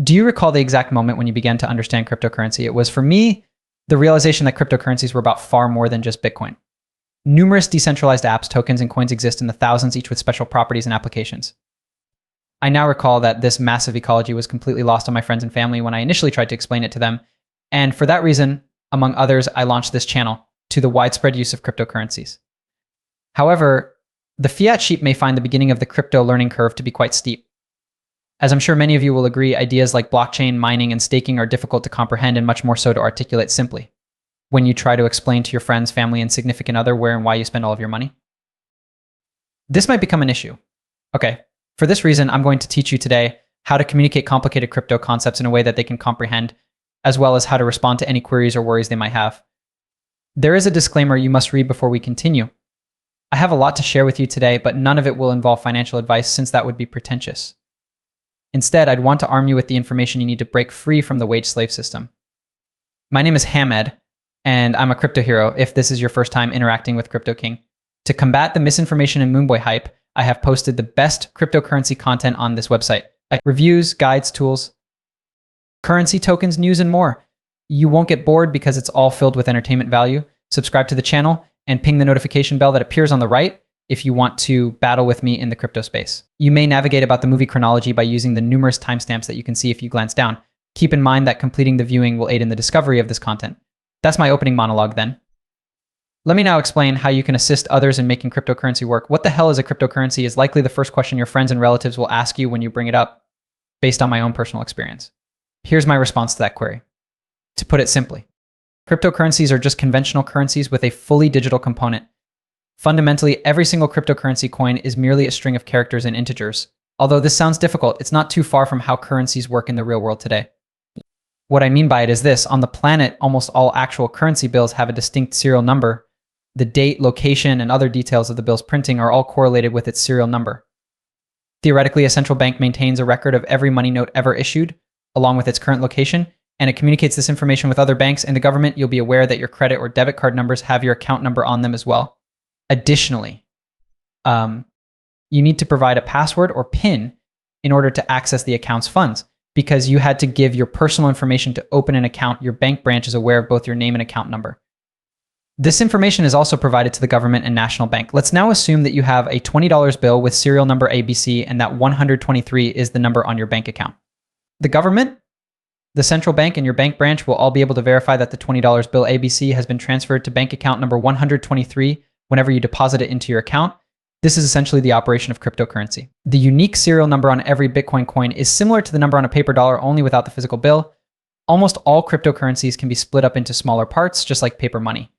Do you recall the exact moment when you began to understand cryptocurrency? It was, for me, the realization that cryptocurrencies were about far more than just Bitcoin. Numerous decentralized apps, tokens, and coins exist in the thousands, each with special properties and applications. I now recall that this massive ecology was completely lost on my friends and family when I initially tried to explain it to them. And for that reason, among others, I launched this channel to the widespread use of cryptocurrencies. However, the fiat sheep may find the beginning of the crypto learning curve to be quite steep. As I'm sure many of you will agree, ideas like blockchain, mining, and staking are difficult to comprehend and much more so to articulate simply when you try to explain to your friends, family, and significant other where and why you spend all of your money. This might become an issue. Okay, for this reason, I'm going to teach you today how to communicate complicated crypto concepts in a way that they can comprehend, as well as how to respond to any queries or worries they might have. There is a disclaimer you must read before we continue. I have a lot to share with you today, but none of it will involve financial advice since that would be pretentious. Instead, I'd want to arm you with the information you need to break free from the wage slave system. My name is Hamed, and I'm a crypto hero if this is your first time interacting with Crypto King. To combat the misinformation and Moonboy hype, I have posted the best cryptocurrency content on this website, like reviews, guides, tools, currency tokens, news, and more. You won't get bored because it's all filled with entertainment value. Subscribe to the channel and ping the notification bell that appears on the right if you want to battle with me in the crypto space. You may navigate about the movie chronology by using the numerous timestamps that you can see if you glance down. Keep in mind that completing the viewing will aid in the discovery of this content. That's my opening monologue then. Let me now explain how you can assist others in making cryptocurrency work. What the hell is a cryptocurrency is likely the first question your friends and relatives will ask you when you bring it up, based on my own personal experience. Here's my response to that query. To put it simply, cryptocurrencies are just conventional currencies with a fully digital component. Fundamentally, every single cryptocurrency coin is merely a string of characters and integers. Although this sounds difficult, it's not too far from how currencies work in the real world today. What I mean by it is this: on the planet, almost all actual currency bills have a distinct serial number. The date, location, and other details of the bill's printing are all correlated with its serial number. Theoretically, a central bank maintains a record of every money note ever issued, along with its current location, and it communicates this information with other banks and the government. You'll be aware that your credit or debit card numbers have your account number on them as well. Additionally, you need to provide a password or PIN in order to access the account's funds. Because you had to give your personal information to open an account, your bank branch is aware of both your name and account number. This information is also provided to the government and national bank. Let's now assume that you have a $20 bill with serial number ABC and that 123 is the number on your bank account. The government, the central bank, and your bank branch will all be able to verify that the $20 bill ABC has been transferred to bank account number 123 whenever you deposit it into your account. This is essentially the operation of cryptocurrency. The unique serial number on every Bitcoin coin is similar to the number on a paper dollar, only without the physical bill. Almost all cryptocurrencies can be split up into smaller parts, just like paper money.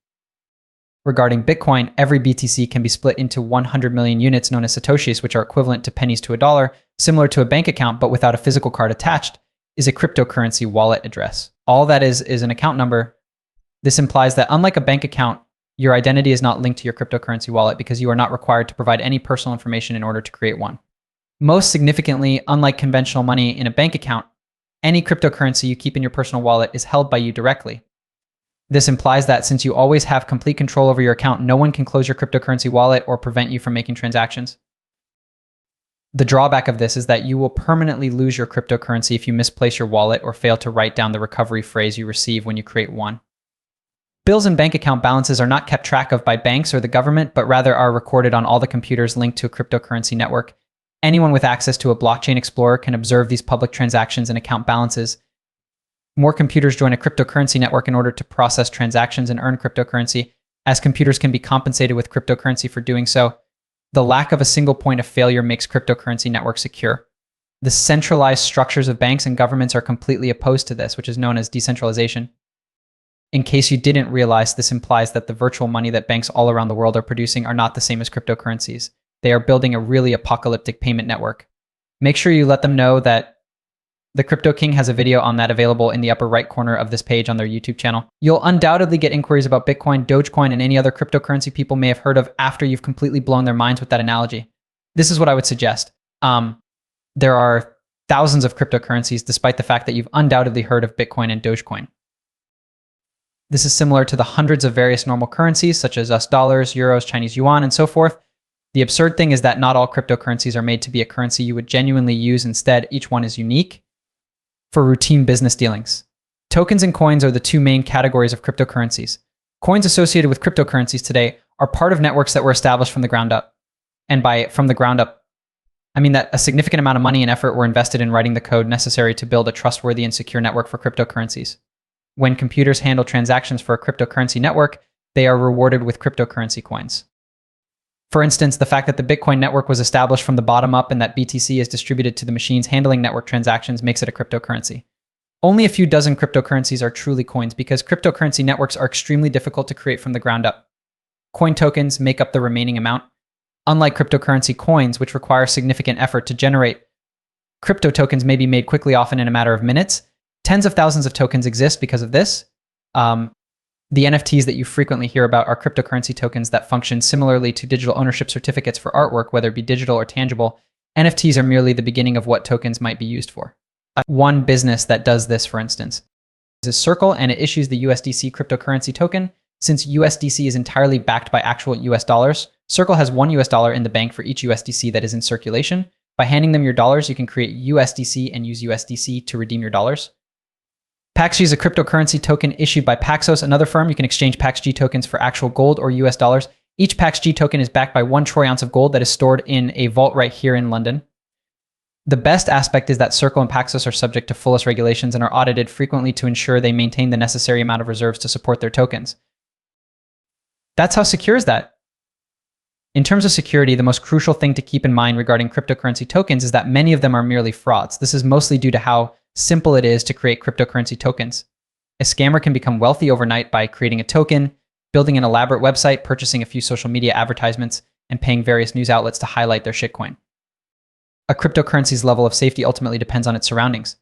Regarding Bitcoin, every BTC can be split into 100 million units known as Satoshis, which are equivalent to pennies to a dollar, similar to a bank account, but without a physical card attached, is a cryptocurrency wallet address. All that is an account number. This implies that unlike a bank account, your identity is not linked to your cryptocurrency wallet because you are not required to provide any personal information in order to create one. Most significantly, unlike conventional money in a bank account, any cryptocurrency you keep in your personal wallet is held by you directly. This implies that since you always have complete control over your account, no one can close your cryptocurrency wallet or prevent you from making transactions. The drawback of this is that you will permanently lose your cryptocurrency if you misplace your wallet or fail to write down the recovery phrase you receive when you create one. Bills and bank account balances are not kept track of by banks or the government, but rather are recorded on all the computers linked to a cryptocurrency network. Anyone with access to a blockchain explorer can observe these public transactions and account balances. More computers join a cryptocurrency network in order to process transactions and earn cryptocurrency. As computers can be compensated with cryptocurrency for doing so, the lack of a single point of failure makes cryptocurrency networks secure. The centralized structures of banks and governments are completely opposed to this, which is known as decentralization. In case you didn't realize, this implies that the virtual money that banks all around the world are producing are not the same as cryptocurrencies. They are building a really apocalyptic payment network. Make sure you let them know that the Crypto King has a video on that available in the upper right corner of this page on their YouTube channel. You'll undoubtedly get inquiries about Bitcoin, Dogecoin, and any other cryptocurrency people may have heard of after you've completely blown their minds with that analogy. This is what I would suggest. There are thousands of cryptocurrencies despite the fact that you've undoubtedly heard of Bitcoin and Dogecoin. This is similar to the hundreds of various normal currencies such as US dollars, euros, Chinese yuan, and so forth. The absurd thing is that not all cryptocurrencies are made to be a currency you would genuinely use. Instead, each one is unique. for routine business dealings. Tokens and coins are the two main categories of cryptocurrencies. Coins associated with cryptocurrencies today are part of networks that were established from the ground up. And by from the ground up, I mean that a significant amount of money and effort were invested in writing the code necessary to build a trustworthy and secure network for cryptocurrencies. When computers handle transactions for a cryptocurrency network, they are rewarded with cryptocurrency coins. For instance, the fact that the Bitcoin network was established from the bottom up and that BTC is distributed to the machines handling network transactions makes it a cryptocurrency. Only a few dozen cryptocurrencies are truly coins because cryptocurrency networks are extremely difficult to create from the ground up. Coin tokens make up the remaining amount. Unlike cryptocurrency coins, which require significant effort to generate, crypto tokens may be made quickly, often in a matter of minutes. Tens of thousands of tokens exist because of this. The NFTs that you frequently hear about are cryptocurrency tokens that function similarly to digital ownership certificates for artwork, whether it be digital or tangible. NFTs are merely the beginning of what tokens might be used for. One business that does this, for instance, is Circle, and it issues the USDC cryptocurrency token. Since USDC is entirely backed by actual US dollars, Circle has $1 in the bank for each USDC that is in circulation. By handing them your dollars, you can create USDC and use USDC to redeem your dollars. PaxG is a cryptocurrency token issued by Paxos, another firm. You can exchange PaxG tokens for actual gold or US dollars. Each PaxG token is backed by 1 troy ounce of gold that is stored in a vault right here in London. The best aspect is that Circle and Paxos are subject to fullest regulations and are audited frequently to ensure they maintain the necessary amount of reserves to support their tokens. That's how secure is that? In terms of security, the most crucial thing to keep in mind regarding cryptocurrency tokens is that many of them are merely frauds. This is mostly due to how simple it is to create cryptocurrency tokens. A scammer can become wealthy overnight by creating a token, building an elaborate website, purchasing a few social media advertisements, and paying various news outlets to highlight their shitcoin. A cryptocurrency's level of safety ultimately depends on its surroundings.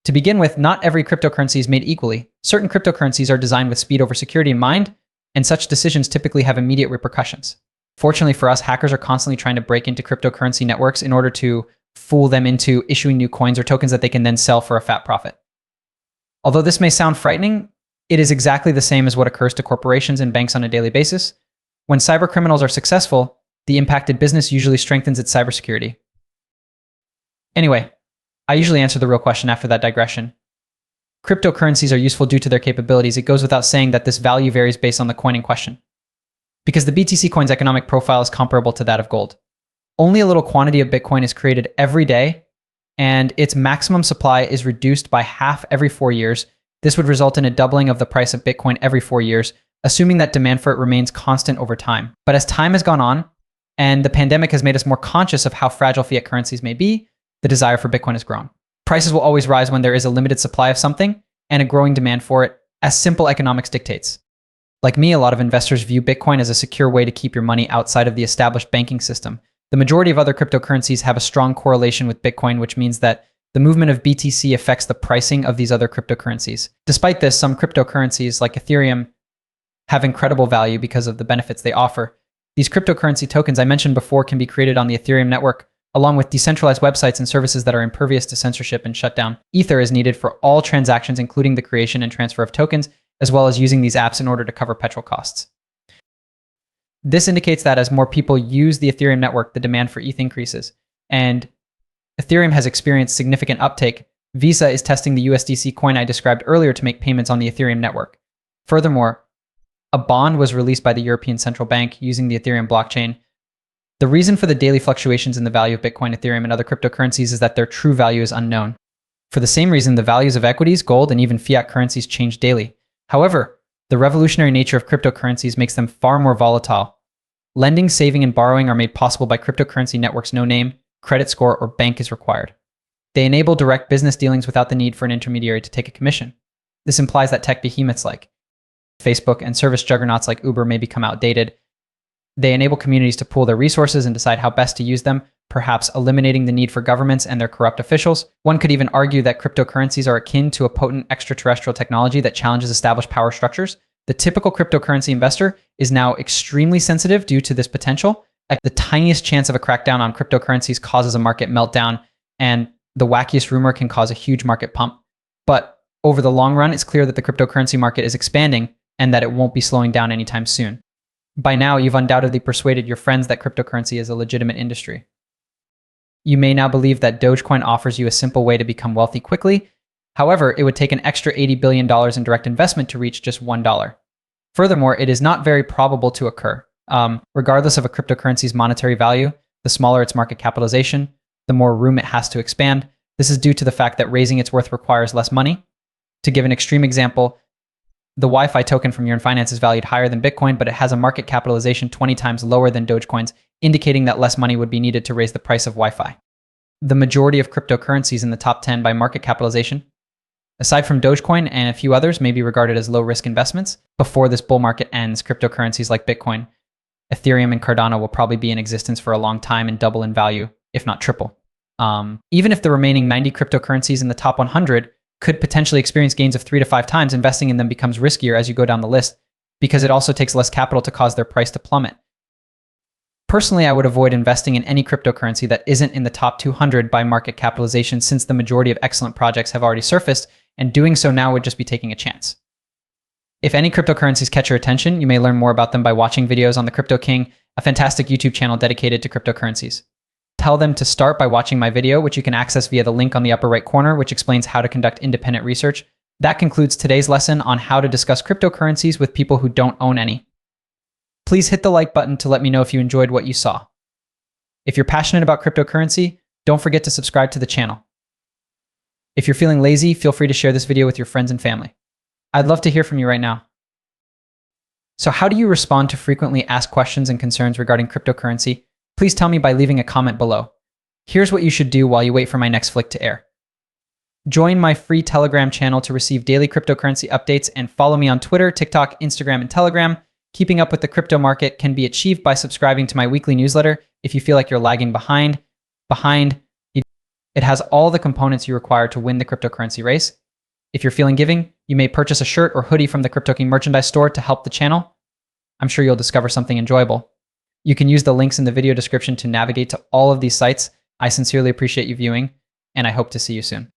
To begin with, not every cryptocurrency is made equally. Certain cryptocurrencies are designed with speed over security in mind, and such decisions typically have immediate repercussions. Fortunately for us, hackers are constantly trying to break into cryptocurrency networks in order to fool them into issuing new coins or tokens that they can then sell for a fat profit. Although this may sound frightening, it is exactly the same as what occurs to corporations and banks on a daily basis. When cybercriminals are successful, the impacted business usually strengthens its cybersecurity. Anyway, I usually answer the real question after that digression. Cryptocurrencies are useful due to their capabilities. It goes without saying that this value varies based on the coin in question, because the BTC coin's economic profile is comparable to that of gold. Only a little quantity of Bitcoin is created every day, and its maximum supply is reduced by half every 4 years. This would result in a doubling of the price of Bitcoin every 4 years, assuming that demand for it remains constant over time. But as time has gone on, and the pandemic has made us more conscious of how fragile fiat currencies may be, the desire for Bitcoin has grown. Prices will always rise when there is a limited supply of something and a growing demand for it, as simple economics dictates. Like me, a lot of investors view Bitcoin as a secure way to keep your money outside of the established banking system. The majority of other cryptocurrencies have a strong correlation with Bitcoin, which means that the movement of BTC affects the pricing of these other cryptocurrencies. Despite this, some cryptocurrencies like Ethereum have incredible value because of the benefits they offer. These cryptocurrency tokens I mentioned before can be created on the Ethereum network, along with decentralized websites and services that are impervious to censorship and shutdown. Ether is needed for all transactions, including the creation and transfer of tokens, as well as using these apps in order to cover petrol costs. This indicates that as more people use the Ethereum network, the demand for ETH increases, and Ethereum has experienced significant uptake. Visa is testing the USDC coin I described earlier to make payments on the Ethereum network. Furthermore, a bond was released by the European Central Bank using the Ethereum blockchain. The reason for the daily fluctuations in the value of Bitcoin, Ethereum, and other cryptocurrencies is that their true value is unknown. For the same reason, the values of equities, gold, and even fiat currencies change daily. However, the revolutionary nature of cryptocurrencies makes them far more volatile. Lending, saving, and borrowing are made possible by cryptocurrency networks. No name, credit score, or bank is required. They enable direct business dealings without the need for an intermediary to take a commission. This implies that tech behemoths like Facebook and service juggernauts like Uber may become outdated. They enable communities to pool their resources and decide how best to use them, perhaps eliminating the need for governments and their corrupt officials. One could even argue that cryptocurrencies are akin to a potent extraterrestrial technology that challenges established power structures. The typical cryptocurrency investor is now extremely sensitive due to this potential. The tiniest chance of a crackdown on cryptocurrencies causes a market meltdown, and the wackiest rumor can cause a huge market pump. But over the long run, it's clear that the cryptocurrency market is expanding and that it won't be slowing down anytime soon. By now, you've undoubtedly persuaded your friends that cryptocurrency is a legitimate industry. You may now believe that Dogecoin offers you a simple way to become wealthy quickly. However, it would take an extra $80 billion in direct investment to reach just $1. Furthermore, it is not very probable to occur. Regardless of a cryptocurrency's monetary value, the smaller its market capitalization, the more room it has to expand. This is due to the fact that raising its worth requires less money. To give an extreme example, the Wi-Fi token from Yearn Finance is valued higher than Bitcoin, but it has a market capitalization 20 times lower than Dogecoin's, indicating that less money would be needed to raise the price of Wi-Fi. The majority of cryptocurrencies in the top 10 by market capitalization, aside from Dogecoin and a few others, may be regarded as low-risk investments. Before this bull market ends, cryptocurrencies like Bitcoin, Ethereum, and Cardano will probably be in existence for a long time and double in value, if not triple. Even if the remaining 90 cryptocurrencies in the top 100 could potentially experience gains of 3 to 5 times, investing in them becomes riskier as you go down the list because it also takes less capital to cause their price to plummet. Personally, I would avoid investing in any cryptocurrency that isn't in the top 200 by market capitalization, since the majority of excellent projects have already surfaced, and doing so now would just be taking a chance. If any cryptocurrencies catch your attention, you may learn more about them by watching videos on the Crypto King, a fantastic YouTube channel dedicated to cryptocurrencies. Tell them to start by watching my video, which you can access via the link on the upper right corner, which explains how to conduct independent research. That concludes today's lesson on how to discuss cryptocurrencies with people who don't own any. Please hit the like button to let me know if you enjoyed what you saw. If you're passionate about cryptocurrency, don't forget to subscribe to the channel. If you're feeling lazy, feel free to share this video with your friends and family. I'd love to hear from you right now. So how do you respond to frequently asked questions and concerns regarding cryptocurrency? Please tell me by leaving a comment below. Here's what you should do while you wait for my next flick to air. Join my free Telegram channel to receive daily cryptocurrency updates, and follow me on Twitter, TikTok, Instagram, and Telegram. Keeping up with the crypto market can be achieved by subscribing to my weekly newsletter. If you feel like you're lagging behind, it has all the components you require to win the cryptocurrency race. If you're feeling giving, you may purchase a shirt or hoodie from the Crypto King merchandise store to help the channel. I'm sure you'll discover something enjoyable. You can use the links in the video description to navigate to all of these sites. I sincerely appreciate you viewing, and I hope to see you soon.